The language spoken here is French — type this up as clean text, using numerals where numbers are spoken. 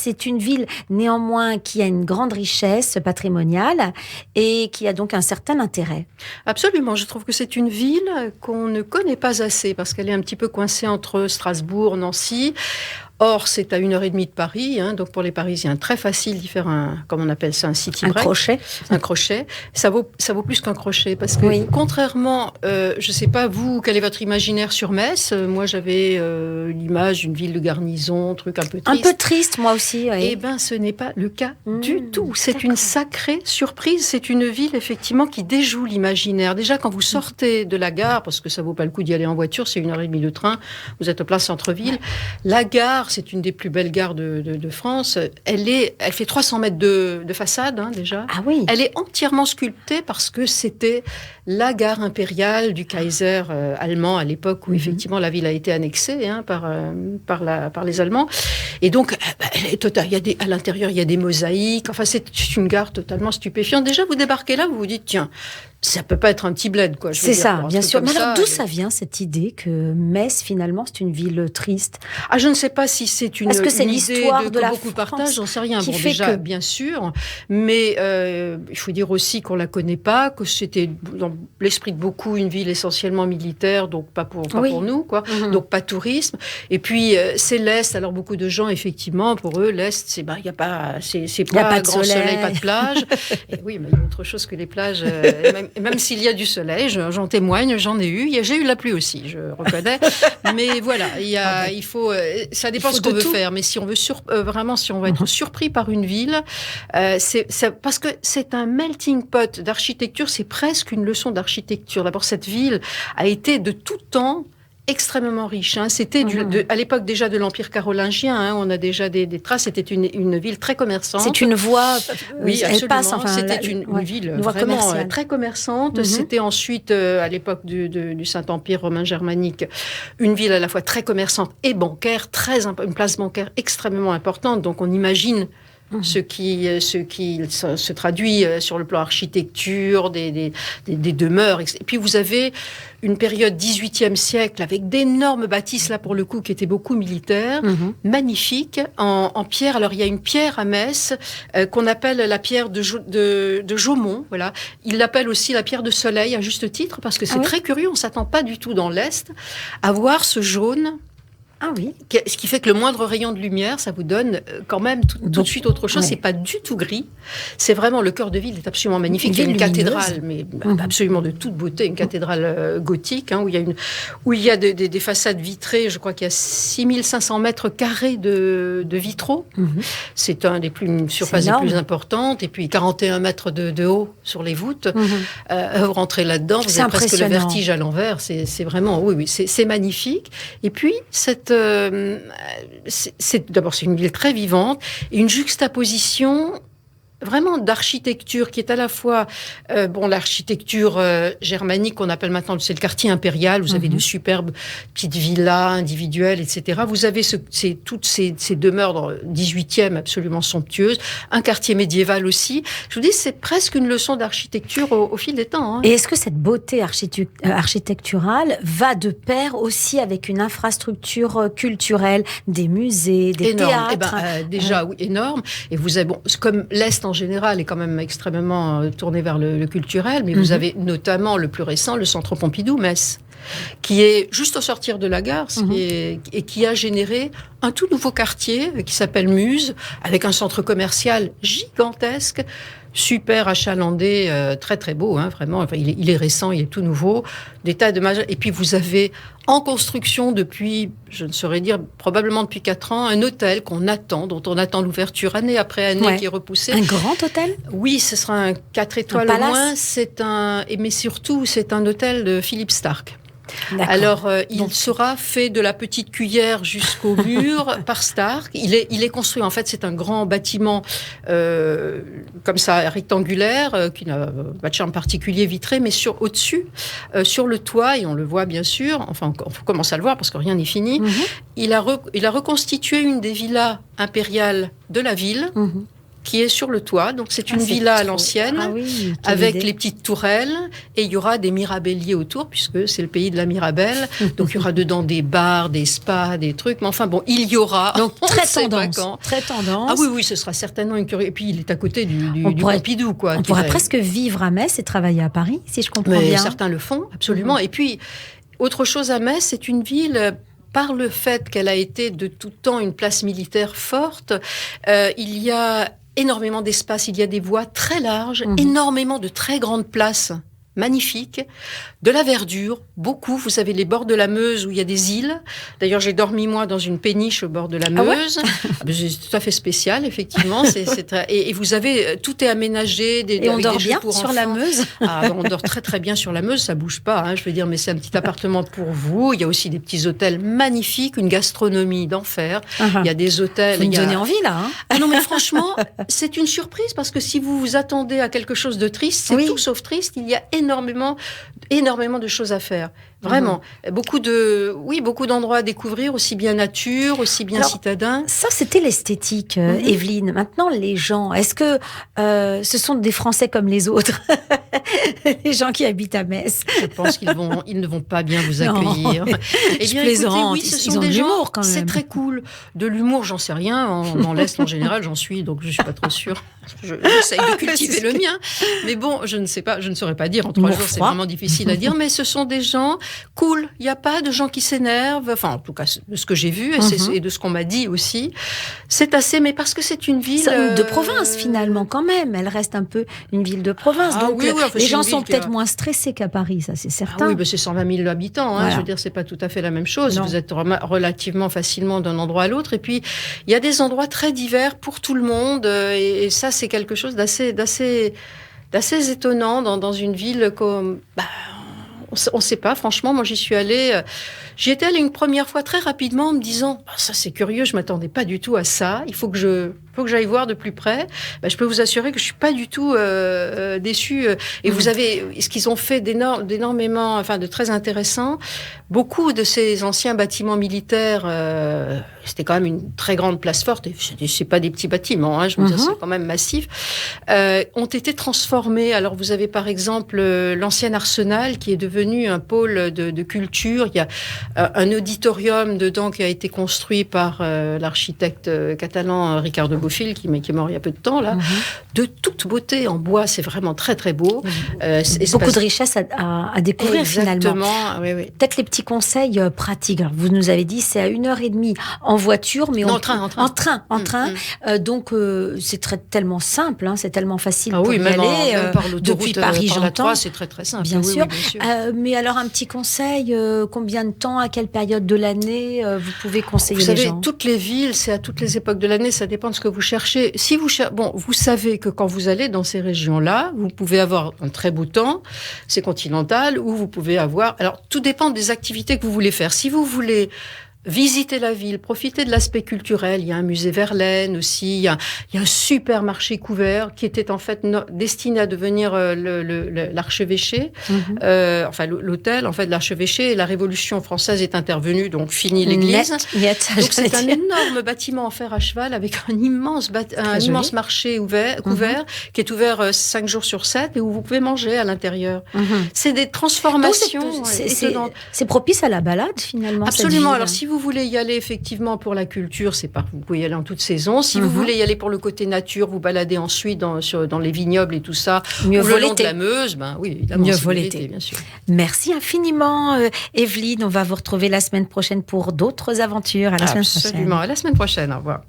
c'est une ville néanmoins qui a une grande richesse patrimoniale et qui a donc un certain intérêt. Absolument, je trouve que c'est une ville qu'on ne connaît pas assez parce qu'elle est un petit peu coincée entre Strasbourg, Nancy. Or, c'est à 1h30 de Paris, donc pour les Parisiens, très facile d'y faire comme on appelle ça, un city break. Un crochet. Un crochet. Ça vaut plus qu'un crochet, parce que contrairement, je ne sais pas vous, quel est votre imaginaire sur Metz. Moi, j'avais l'image d'une ville de garnison, truc un peu triste. Un peu triste, moi aussi. Oui. Eh bien, ce n'est pas le cas du tout. C'est une sacrée surprise. C'est une ville, effectivement, qui déjoue l'imaginaire. Déjà, quand vous sortez de la gare, parce que ça ne vaut pas le coup d'y aller en voiture, c'est 1h30 de train, vous êtes au plein centre-ville. Ouais. La gare, c'est une des plus belles gares de France. Elle fait 300 mètres de façade, déjà. Ah oui. Elle est entièrement sculptée parce que c'était la gare impériale du Kaiser allemand à l'époque où effectivement la ville a été annexée par les Allemands. Et donc, elle est totale. À l'intérieur, il y a des mosaïques. Enfin, c'est une gare totalement stupéfiante. Déjà, vous débarquez là, vous vous dites, tiens, ça peut pas être un petit bled, quoi. C'est ça, bien sûr. Mais alors, d'où ça vient, cette idée que Metz, finalement, c'est une ville triste? Ah, je ne sais pas si c'est une Est-ce que c'est une l'histoire idée de la beaucoup France partagent, j'en sais rien. Bon, déjà, bien sûr, mais il faut dire aussi qu'on la connaît pas, que c'était dans l'esprit de beaucoup une ville essentiellement militaire, donc pas pour nous, quoi. Donc pas tourisme. Et puis c'est l'Est. Alors beaucoup de gens, effectivement, pour eux, l'Est, c'est il y a pas grand soleil, pas de plage. Et oui, mais il y a autre chose que les plages. Même s'il y a du soleil, j'en témoigne, j'en ai eu. J'ai eu la pluie aussi, je reconnais. Mais voilà, il faut. Ça dépend ce qu'on veut faire. Mais si on veut vraiment, si on veut être surpris par une ville, c'est parce que c'est un melting pot d'architecture. C'est presque une leçon d'architecture. D'abord, cette ville a été de tout temps extrêmement riche. C'était à l'époque déjà de l'Empire carolingien. On a déjà des traces. C'était une ville très commerçante. C'est une voie. Oui, elle passe. C'était une ville vraiment très commerçante. C'était ensuite, à l'époque du Saint-Empire romain germanique, une ville à la fois très commerçante et bancaire, une place bancaire extrêmement importante. Donc on imagine ce qui se traduit sur le plan architecture, des demeures. Et puis vous avez une période 18e siècle avec d'énormes bâtisses, là pour le coup, qui étaient beaucoup militaires, magnifiques, en pierre. Alors il y a une pierre à Metz qu'on appelle la pierre de Jaumont. Voilà. Ils l'appellent aussi la pierre de soleil, à juste titre, parce que c'est très curieux, on ne s'attend pas du tout dans l'Est à voir ce jaune. Ah oui. Ce qui fait que le moindre rayon de lumière, ça vous donne quand même tout de suite autre chose. Ouais. C'est pas du tout gris. C'est vraiment, le cœur de ville est absolument magnifique. Il y a une cathédrale, mais absolument de toute beauté, une cathédrale gothique, où il y a des façades vitrées. Je crois qu'il y a 6500 mètres carrés de vitraux. C'est une surface des plus importantes. Et puis 41 mètres de haut sur les voûtes. Vous rentrez là-dedans, vous avez presque le vertige à l'envers. C'est vraiment, c'est magnifique. Et puis, d'abord, c'est une ville très vivante et une juxtaposition vraiment d'architecture qui est à la fois l'architecture germanique qu'on appelle maintenant, c'est le quartier impérial. Vous avez de superbes petites villas individuelles, etc. Vous avez toutes ces demeures dans le 18e absolument somptueuses, un quartier médiéval aussi. Je vous dis, c'est presque une leçon d'architecture au fil des temps. Et est-ce que cette beauté architecturale va de pair aussi avec une infrastructure culturelle, des musées, des théâtres? Déjà, oui, énorme. Et vous avez, comme l'Est en général est quand même extrêmement tourné vers le culturel, mais vous avez notamment le plus récent, le Centre Pompidou, Metz, qui est juste au sortir de la gare et qui a généré un tout nouveau quartier qui s'appelle Muse, avec un centre commercial gigantesque, super achalandé, très très beau, vraiment. Enfin, il est récent, il est tout nouveau, des tas de et puis vous avez en construction depuis, je ne saurais dire, probablement depuis 4 ans, un hôtel dont on attend l'ouverture année après année, qui est repoussé. Un grand hôtel ? Oui, ce sera un 4 étoiles au moins. Mais surtout, c'est un hôtel de Philippe Stark. D'accord. Alors, il sera fait de la petite cuillère jusqu'au mur par Stark. Il est construit, en fait, c'est un grand bâtiment comme ça, rectangulaire, qui n'a pas de charme particulier, vitré, mais au-dessus, sur le toit, et on le voit bien sûr, enfin, on commence à le voir parce que rien n'est fini, il a reconstitué une des villas impériales de la ville, qui est sur le toit. Donc c'est une villa à l'ancienne, avec les petites tourelles, et il y aura des mirabelliers autour, puisque c'est le pays de la Mirabelle. Donc il y aura dedans des bars, des spas, des trucs. Mais enfin bon, il y aura. Donc très tendance. Très tendance. Ah oui, ce sera certainement une curieuse. Et puis il est à côté du Pompidou, quoi. On pourrait presque vivre à Metz et travailler à Paris, si je comprends bien. Certains le font, absolument. Et puis autre chose à Metz, c'est une ville. Par le fait qu'elle a été de tout temps une place militaire forte, il y a énormément d'espace, il y a des voies très larges, énormément de très grandes places magnifiques, de la verdure, beaucoup. Vous avez les bords de la Meuse où il y a des îles. D'ailleurs, j'ai dormi, moi, dans une péniche au bord de la Meuse. C'est tout à fait spécial, effectivement. Et vous avez... Tout est aménagé. Et on dort bien sur la Meuse. On dort très, très bien sur la Meuse. Ça bouge pas, hein, je veux dire, mais c'est un petit appartement pour vous. Il y a aussi des petits hôtels magnifiques, une gastronomie d'enfer. Il y a des hôtels... Vous me donnez envie, là. Hein. Ah non, mais franchement, c'est une surprise parce que si vous vous attendez à quelque chose de triste, c'est tout sauf triste. Il y a énormément de choses à faire. Vraiment. Beaucoup d'endroits à découvrir, aussi bien nature, aussi bien citadin. Ça, c'était l'esthétique, Evelyne. Maintenant, les gens, est-ce que ce sont des Français comme les autres? Les gens qui habitent à Metz. Je pense qu'ils ne vont pas bien vous accueillir. Eh bien, écoutez, ce sont des gens, quand même. C'est très cool. De l'humour, j'en sais rien. On en laisse en général, j'en suis, donc je suis pas trop sûre. J'essaye de cultiver le mien. Mais bon, je ne sais pas, je ne saurais pas dire. En 3 jours, c'est vraiment difficile à dire. Mais ce sont des gens cool. Il n'y a pas de gens qui s'énervent. Enfin, en tout cas, de ce que j'ai vu et de ce qu'on m'a dit aussi. C'est assez, mais parce que c'est une ville... de province, finalement, quand même. Elle reste un peu une ville de province. Donc, les gens sont peut-être moins stressés qu'à Paris, ça, c'est certain. Ah oui, c'est 120 000 habitants. Voilà. Je veux dire, c'est pas tout à fait la même chose. Non. Vous êtes relativement facilement d'un endroit à l'autre. Et puis, il y a des endroits très divers pour tout le monde. Et ça, c'est quelque chose d'assez étonnant dans une ville comme... on ne sait pas, franchement. Moi, j'y suis allée une première fois très rapidement en me disant ça, c'est curieux, je ne m'attendais pas du tout à ça. Il faut que j'aille voir de plus près. Je peux vous assurer que je ne suis pas du tout déçue. Et vous avez ce qu'ils ont fait d'énormément, enfin de très intéressant. Beaucoup de ces anciens bâtiments militaires, c'était quand même une très grande place forte. Et c'est pas des petits bâtiments, hein, je veux dire, c'est quand même massif. Ont été transformés. Alors vous avez par exemple l'ancien arsenal qui est devenu un pôle de culture. Il y a un auditorium dedans qui a été construit par l'architecte catalan Ricardo Bofill, qui est mort il y a peu de temps, là, de toute beauté en bois. C'est vraiment très, très beau. Beaucoup de richesses à découvrir, finalement. Exactement, oui. Peut-être les petits conseils pratiques. Alors, vous nous avez dit, c'est à 1h30 en voiture, mais en train. Donc, c'est tellement simple, hein, c'est tellement facile pour y aller. Même par l'autoroute, depuis Paris, j'entends. C'est très, très simple. Bien sûr. Oui, bien sûr. Mais alors, un petit conseil, combien de temps, à quelle période de l'année vous pouvez conseiller les gens? Vous savez, toutes les villes, c'est à toutes les époques de l'année, ça dépend de ce que vous cherchez. Si vous vous savez que quand vous allez dans ces régions-là, vous pouvez avoir un très beau temps, c'est continental, ou vous pouvez avoir... Alors, tout dépend des activités que vous voulez faire. Si vous voulez visiter la ville, profiter de l'aspect culturel. Il y a un musée Verlaine aussi. Il y a un supermarché couvert qui était en fait destiné à devenir l'archevêché. Enfin, l'hôtel, en fait, de l'archevêché. Et la Révolution française est intervenue, donc fini l'église. Donc c'est un énorme bâtiment en fer à cheval avec un immense marché couvert qui est ouvert 5 jours sur 7 et où vous pouvez manger à l'intérieur. C'est des transformations étonnantes. C'est propice à la balade, finalement. Absolument. Alors, si vous voulez y aller effectivement pour la culture, vous pouvez y aller en toute saison. Si vous voulez y aller pour le côté nature, vous baladez ensuite dans les vignobles et tout ça, mieux ou le long de la Meuse, oui, évidemment, mieux vaut l'été, bien sûr. Merci infiniment, Evelyne. On va vous retrouver la semaine prochaine pour d'autres aventures. À la semaine prochaine. Absolument, à la semaine prochaine. Au revoir.